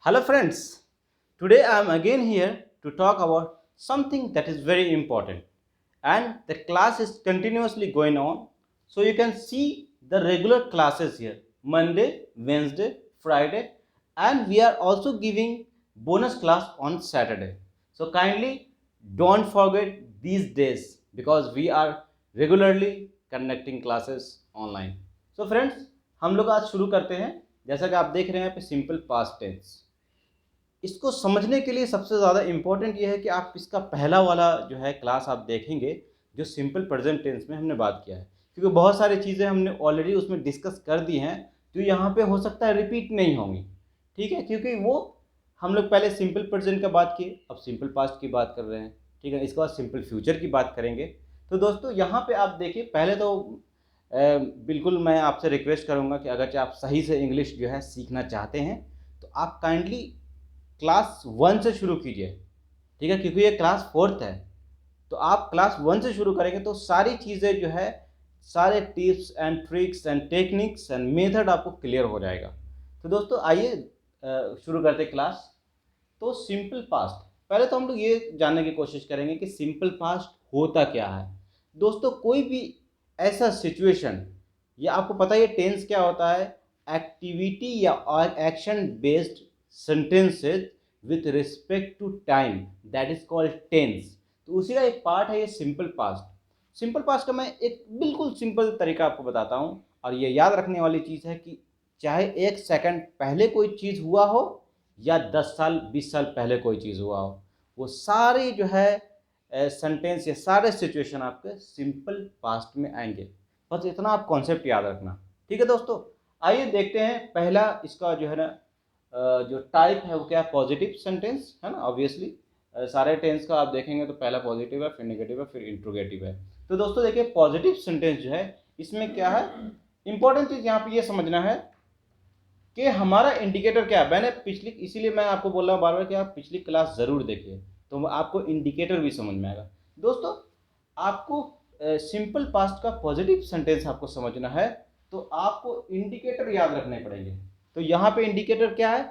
Hello friends, today I am again here to talk about something that is very important and the class is continuously going on. So you can see the regular classes here Monday, Wednesday, Friday, and we are also giving bonus class on Saturday. So kindly don't forget these days because we are regularly conducting classes online. So friends, हम लोग आज शुरू करते हैं। जैसा कि आप देख रहे हैं यहाँ पे सिंपल पास्ट टेंस। इसको समझने के लिए सबसे ज़्यादा इम्पोर्टेंट ये है कि आप इसका पहला वाला जो है क्लास आप देखेंगे जो सिंपल प्रेजेंट टेंस में हमने बात किया है, क्योंकि बहुत सारी चीज़ें हमने ऑलरेडी उसमें डिस्कस कर दी हैं जो यहाँ पे हो सकता है रिपीट नहीं होंगी। ठीक है, क्योंकि वो हम लोग पहले सिंपल प्रेजेंट का बात किए, अब सिंपल पास्ट की बात कर रहे हैं। ठीक है, इसके बाद सिंपल फ्यूचर की बात करेंगे। तो दोस्तों यहाँ पे आप देखिए, पहले तो बिल्कुल मैं आपसे रिक्वेस्ट करूँगा कि अगर आप सही से इंग्लिश जो है सीखना चाहते हैं तो आप काइंडली क्लास 1 से शुरू कीजिए। ठीक है, क्योंकि ये क्लास 4th है, तो आप क्लास 1 से शुरू करेंगे तो सारी चीज़ें जो है, सारे tips and tricks and techniques and method आपको क्लियर हो जाएगा। तो दोस्तों आइए शुरू करते क्लास। तो सिंपल पास्ट, पहले तो हम लोग ये जानने की कोशिश करेंगे कि सिंपल पास्ट होता क्या है। दोस्तों कोई भी ऐसा सिचुएशन, या आपको पता है ये टेंस क्या होता है, एक्टिविटी या action based sentences with respect to time, that is called tense। तो उसी का एक पार्ट है ये सिंपल पास्ट। सिंपल पास्ट का मैं एक बिल्कुल सिंपल तरीका आपको बताता हूँ, और ये याद रखने वाली चीज़ है कि चाहे 1 सेकंड पहले कोई चीज़ हुआ हो या 10 साल 20 साल पहले कोई चीज़ हुआ हो, वो सारी जो है सेंटेंस या सारे सिचुएशन आपके सिंपल पास्ट में आएंगे। बस इतना आप कॉन्सेप्ट याद रखना। ठीक है दोस्तों, आइए देखते हैं पहला इसका जो है ना जो टाइप है वो क्या है, पॉजिटिव सेंटेंस है ना। ऑब्वियसली सारे टेंस का आप देखेंगे तो पहला पॉजिटिव है, फिर नेगेटिव है, फिर इंट्रोगेटिव है। तो दोस्तों देखिए, पॉजिटिव सेंटेंस जो है इसमें क्या है, इंपॉर्टेंट चीज़ यहाँ पे ये समझना है कि हमारा इंडिकेटर क्या है। मैंने पिछली, इसीलिए मैं आपको बोल रहा हूँ बार बार कि आप पिछली क्लास ज़रूर देखिए, तो आपको इंडिकेटर भी समझ में आएगा। दोस्तों आपको सिंपल पास्ट का पॉजिटिव सेंटेंस आपको समझना है तो आपको इंडिकेटर याद रखने पड़ेंगे। तो यहाँ पे इंडिकेटर क्या है,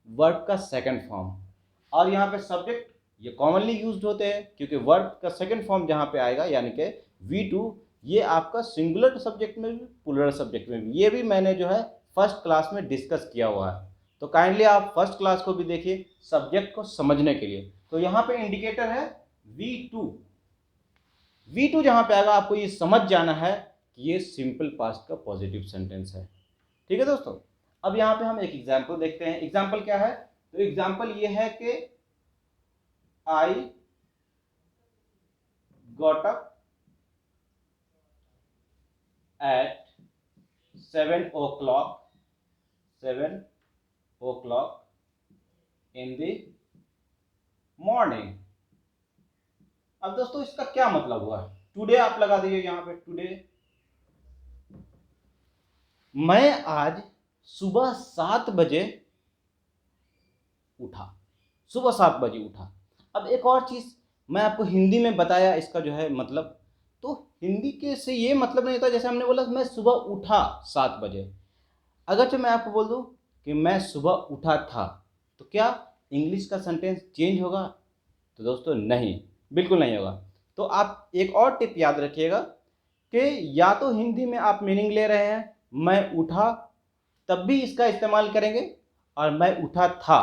वर्ब का सेकंड फॉर्म, और यहाँ पे सब्जेक्ट ये कॉमनली यूज्ड होते हैं, क्योंकि वर्ब का सेकंड फॉर्म जहाँ पे आएगा यानी कि V2, ये आपका सिंगुलर सब्जेक्ट में भी प्लूरल सब्जेक्ट में भी, ये भी मैंने जो है फर्स्ट क्लास में डिस्कस किया हुआ है। तो काइंडली आप फर्स्ट क्लास को भी देखिए सब्जेक्ट को समझने के लिए। तो यहाँ पे इंडिकेटर है V2। V2 जहाँ पे आएगा आपको ये समझ जाना है कि ये सिंपल पास्ट का पॉजिटिव सेंटेंस है। ठीक है दोस्तों, अब यहाँ पे हम एक एग्जाम्पल देखते हैं। एग्जाम्पल क्या है, तो एग्जाम्पल ये है कि आई got up at 7 o'clock in the morning. अब दोस्तों इसका क्या मतलब हुआ, टुडे आप लगा दीजिए यहाँ पे, टुडे मैं आज सुबह 7 बजे उठा, सुबह 7 बजे उठा। अब एक और चीज़ मैं आपको हिंदी में बताया इसका जो है मतलब, तो हिंदी के से ये मतलब नहीं होता, जैसे हमने बोला मैं सुबह उठा 7 बजे, अगर मैं आपको बोल दूँ कि मैं सुबह उठा था, तो क्या इंग्लिश का सेंटेंस चेंज होगा? तो दोस्तों नहीं, बिल्कुल नहीं होगा। तो आप एक और टिप याद रखिएगा कि या तो हिंदी में आप मीनिंग ले रहे हैं मैं उठा, तब भी इसका इस्तेमाल करेंगे, और मैं उठा था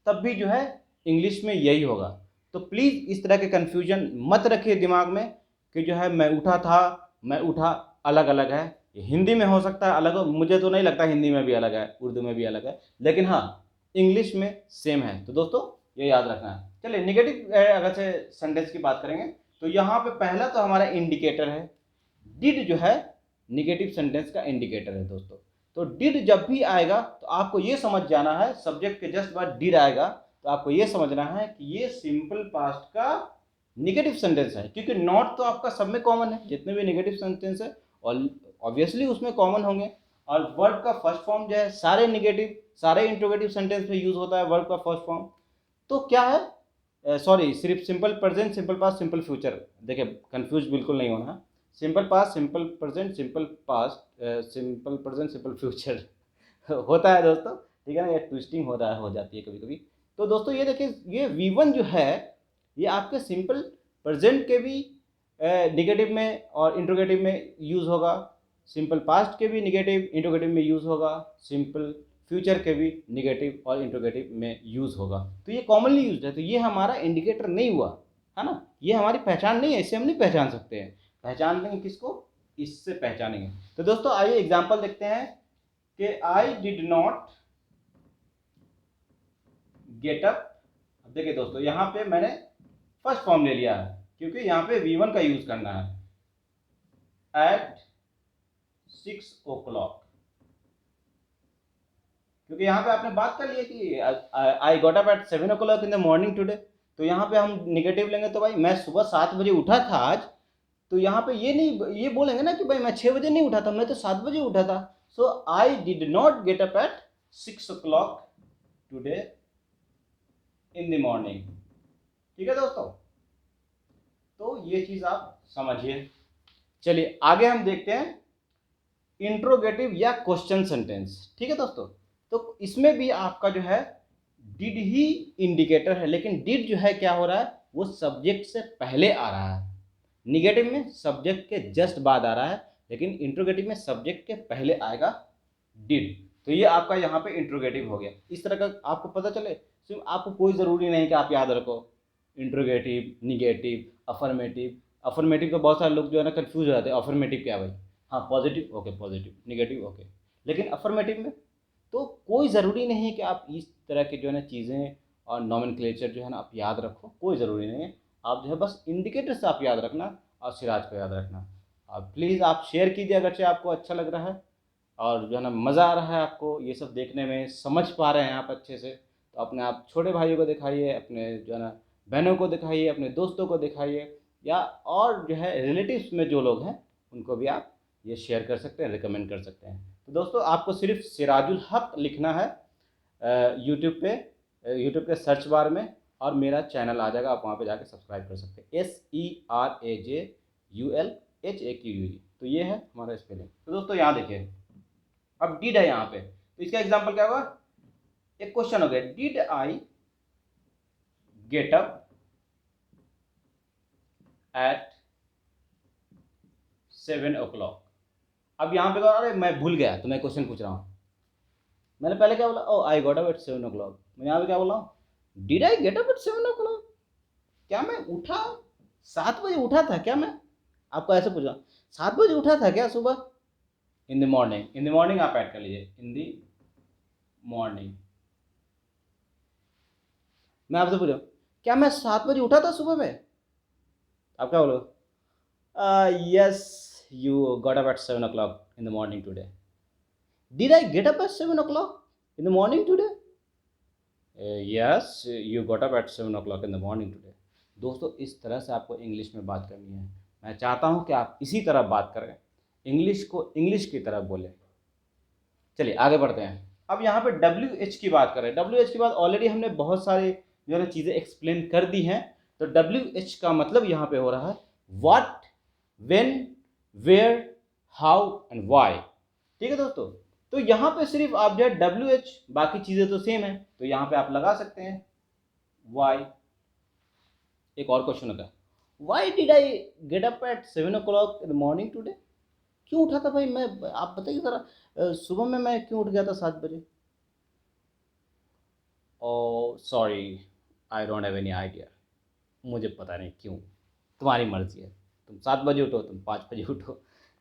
तब भी जो है इंग्लिश में यही होगा। तो प्लीज़ इस तरह के कन्फ्यूजन मत रखिए दिमाग में कि जो है मैं उठा था, मैं उठा अलग अलग है। हिंदी में हो सकता है अलग हो, मुझे तो नहीं लगता हिंदी में भी अलग है, उर्दू में भी अलग है, लेकिन हाँ इंग्लिश में सेम है। तो दोस्तों ये याद रखना है। चलिए नेगेटिव अगर से सेंटेंस की बात करेंगे तो यहाँ पे पहला तो हमारा इंडिकेटर है, डिड जो है निगेटिव सेंटेंस का इंडिकेटर है दोस्तों। तो डिड जब भी आएगा तो आपको ये समझ जाना है, सब्जेक्ट के जस्ट बाद डिड आएगा तो आपको ये समझना है कि ये सिंपल पास्ट का निगेटिव सेंटेंस है, क्योंकि नॉट तो आपका सब में कॉमन है, जितने भी निगेटिव सेंटेंस है और ऑब्वियसली उसमें कॉमन होंगे। और वर्ब का फर्स्ट फॉर्म जो है सारे निगेटिव, सारे इंट्रोगेटिव सेंटेंस में यूज होता है वर्ब का फर्स्ट फॉर्म। तो क्या है, सॉरी सिर्फ simple present, simple past, simple future, देखिए कंफ्यूज बिल्कुल नहीं होना। Simple past, simple present, simple past, simple present, simple future होता है दोस्तों। ठीक है ना, ये ट्विस्टिंग हो जाती है कभी कभी। तो दोस्तों ये देखिए, ये V1 जो है ये आपके सिंपल प्रेजेंट के भी निगेटिव में और इंट्रोगेटिव में यूज़ होगा, सिंपल पास्ट के भी निगेटिव इंट्रोगेटिव में यूज़ होगा, सिंपल फ्यूचर के भी निगेटिव और इंट्रोगेटिव में यूज़ होगा। तो ये कॉमनली यूज है, तो ये हमारा इंडिकेटर नहीं हुआ है ना, ये हमारी पहचान नहीं है, इससे हम नहीं पहचान सकते हैं। पहचान लेंगे किसको, इससे पहचानेंगे। तो दोस्तों आइए एग्जाम्पल देखते हैं कि आई डिड नॉट गेट अप। देखिए दोस्तों यहाँ पे मैंने फर्स्ट फॉर्म ले लिया है क्योंकि यहाँ पे V1 का यूज करना है, एट 6 o'clock, क्योंकि यहाँ पे आपने बात कर लिया कि आई got up at 7 o'clock in the morning today. तो यहाँ पे हम निगेटिव लेंगे तो भाई मैं सुबह 7 बजे उठा था आज, तो यहाँ पे ये नहीं ये बोलेंगे ना कि भाई मैं 6 बजे नहीं उठा था, मैं तो 7 बजे उठा था। So I did not get up at 6 o'clock today in the morning. ठीक है दोस्तों, तो ये चीज आप समझिए। चलिए आगे हम देखते हैं इंट्रोगेटिव या क्वेश्चन सेंटेंस। ठीक है दोस्तों, तो इसमें भी आपका जो है डिड ही इंडिकेटर है, लेकिन डिड जो है क्या हो रहा है, वो सब्जेक्ट से पहले आ रहा है। निगेटिव में सब्जेक्ट के जस्ट बाद आ रहा है, लेकिन इंट्रोगेटिव में सब्जेक्ट के पहले आएगा डिड। तो ये आपका यहाँ पे इंट्रोगेटिव हो गया। इस तरह का आपको पता चले, सिर्फ आपको कोई ज़रूरी नहीं कि आप याद रखो इंट्रोगेटिव, निगेटिव, अफर्मेटिव। अफर्मेटिव का बहुत सारे लोग जो है ना कंफ्यूज हो जाते हैं, अफर्मेटिव क्या भाई, हाँ positive okay, positive negative okay, लेकिन अफर्मेटिव में तो कोई ज़रूरी नहीं है कि आप इस तरह की जो है ना चीज़ें और नॉमेनक्लेचर जो है ना आप याद रखो, कोई ज़रूरी नहीं है। आप जो है बस इंडिकेटर से आप याद रखना और सिराज को याद रखना। और प्लीज़ आप शेयर कीजिए अगरचे आपको अच्छा लग रहा है और जो है ना मज़ा आ रहा है आपको ये सब देखने में, समझ पा रहे हैं आप अच्छे से, तो अपने आप छोटे भाइयों को दिखाइए, अपने जो है ना बहनों को दिखाइए, अपने दोस्तों को दिखाइए, या और जो है रिलेटिव्स में जो लोग हैं उनको भी आप ये शेयर कर सकते हैं, रिकमेंड कर सकते हैं। तो दोस्तों आपको सिर्फ सिराजुल हक लिखना है यूट्यूब पे, यूट्यूब के सर्च बार में, और मेरा चैनल आ जाएगा, आप वहाँ पे जाके सब्सक्राइब कर सकते हैं, SERAJULHAQUE। तो ये है हमारा स्पेलिंग। तो दोस्तों यहाँ देखिए, अब डिड है यहाँ पे, तो इसका एग्जाम्पल क्या होगा, एक क्वेश्चन हो गया, did I get up at 7 o'clock। अब यहाँ पे अरे मैं भूल गया, तो मैं क्वेश्चन पूछ रहा हूँ, मैंने पहले क्या बोला, oh I got up at 7 o'clock, मैं यहाँ पे क्या बोला हूँ, did I get up at 7 o'clock। क्या मैं उठा 7 बजे उठा था क्या, मैं आपको ऐसे पूछा 7 बजे उठा था क्या सुबह, इन the morning, in the morning आप ऐड कर लीजिए, इन द मॉर्निंग। मैं आपसे पूछा क्या मैं 7 बजे उठा था सुबह में, आप क्या बोलो, yes you got up at 7 o'clock in the morning today। Did I get up at 7 o'clock in the morning today? Yes you got up at 7 o'clock in the morning today। दोस्तों इस तरह से आपको इंग्लिश में बात करनी है। मैं चाहता हूँ कि आप इसी तरह बात करें, इंग्लिश को इंग्लिश की तरह बोलें। चलिए आगे बढ़ते हैं। अब यहाँ पे WH की बात करें, WH की बात ऑलरेडी हमने बहुत सारे जो है ना चीज़ें एक्सप्लेन कर दी हैं। तो WH का मतलब यहाँ पे हो रहा है what, when, where, how and why. ठीक है दोस्तों, तो यहाँ पे सिर्फ आप जो है WH, बाकी चीज़ें तो सेम है, तो यहाँ पे आप लगा सकते हैं व्हाई। एक और क्वेश्चन होता है, why did I get up at 7 o'clock in the morning today. क्यों उठा था भाई मैं, आप बताइए ज़रा, सुबह में मैं क्यों उठ गया था 7 बजे। Oh sorry I don't have any idea, मुझे पता नहीं क्यों, तुम्हारी मर्जी है, तुम 7 बजे उठो, तुम 5 बजे उठो।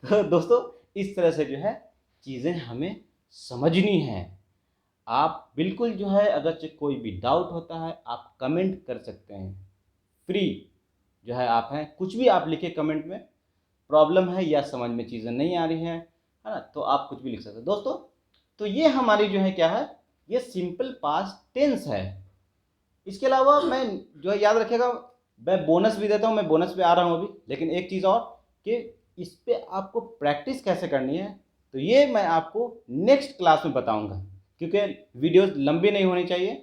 तो दोस्तों इस तरह से जो है चीज़ें हमें समझनी है। आप बिल्कुल जो है अगर कोई भी डाउट होता है आप कमेंट कर सकते हैं, फ्री जो है आप हैं, कुछ भी आप लिखे कमेंट में, प्रॉब्लम है या समझ में चीज़ें नहीं आ रही हैं, है ना, तो आप कुछ भी लिख सकते हैं दोस्तों। तो ये हमारी जो है क्या है, ये सिंपल पास्ट टेंस है। इसके अलावा मैं जो है याद रखिएगा, मैं बोनस भी देता हूँ, मैं बोनस पे आ रहा हूँ अभी, लेकिन एक चीज़ और कि इस पे आपको प्रैक्टिस कैसे करनी है, तो ये मैं आपको नेक्स्ट क्लास में बताऊँगा, क्योंकि वीडियोस लंबी नहीं होनी चाहिए।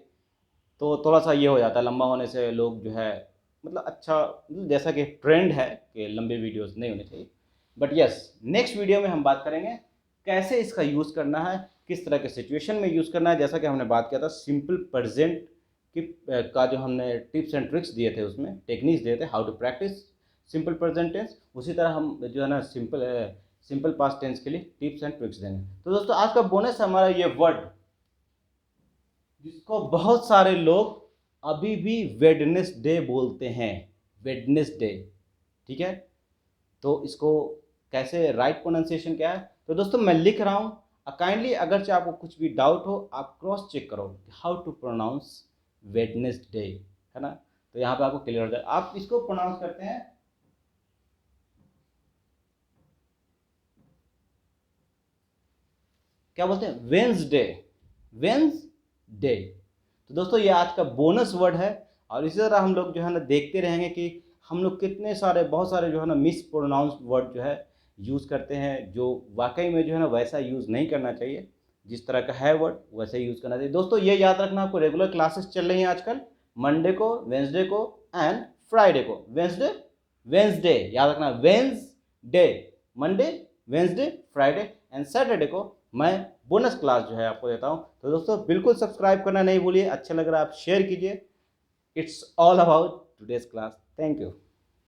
तो थोड़ा सा ये हो जाता है, लंबा होने से लोग जो है मतलब अच्छा, जैसा कि ट्रेंड है कि लंबे वीडियोस नहीं होने चाहिए। बट यस, नेक्स्ट वीडियो में हम बात करेंगे कैसे इसका यूज़ करना है, किस तरह के सिचुएशन में यूज़ करना है। जैसा कि हमने बात किया था सिंपल प्रेजेंट की का जो हमने टिप्स एंड ट्रिक्स दिए थे, उसमें टेक्निक्स दिए थे, how to practise simple present tense. उसी तरह हम जो है ना सिंपल पास्ट टेंस के लिए टिप्स एंड ट्रिक्स देंगे। तो दोस्तों आज का बोनस है हमारा ये वर्ड, जिसको बहुत सारे लोग अभी भी वेडनेसडे बोलते हैं, वेडनेसडे। ठीक है, तो इसको कैसे राइट प्रोनाउंसिएशन क्या है, तो दोस्तों मैं लिख रहा हूँ, काइंडली अगर चाहे आपको कुछ भी डाउट हो आप क्रॉस चेक करो हाउ टू प्रोनाउंस वेडनेसडे, है ना। तो यहाँ पे आपको क्लियर हो जाए। आप इसको प्रोनाउंस करते हैं क्या बोलते हैं, वेंसडे, वेंसडे। तो दोस्तों ये आज का बोनस वर्ड है। और इसी तरह हम लोग जो है ना देखते रहेंगे कि हम लोग कितने सारे बहुत सारे जो है ना मिस प्रोनाउंस्ड वर्ड जो है यूज़ करते हैं, जो वाकई में जो है ना वैसा यूज़ नहीं करना चाहिए, जिस तरह का है वर्ड वैसे यूज़ करना चाहिए। दोस्तों ये याद रखना, आपको रेगुलर क्लासेस चल रही हैं आजकल, मंडे को, वेंसडे को एंड फ्राइडे को। वेंसडे वेंसडे याद रखना, Wednesday Monday, Wednesday Friday and Saturday को मैं बोनस क्लास जो है आपको देता हूँ। तो दोस्तों बिल्कुल सब्सक्राइब करना नहीं भूलिए, अच्छा लग रहा है आप शेयर कीजिए। It's all about today's class. Thank you.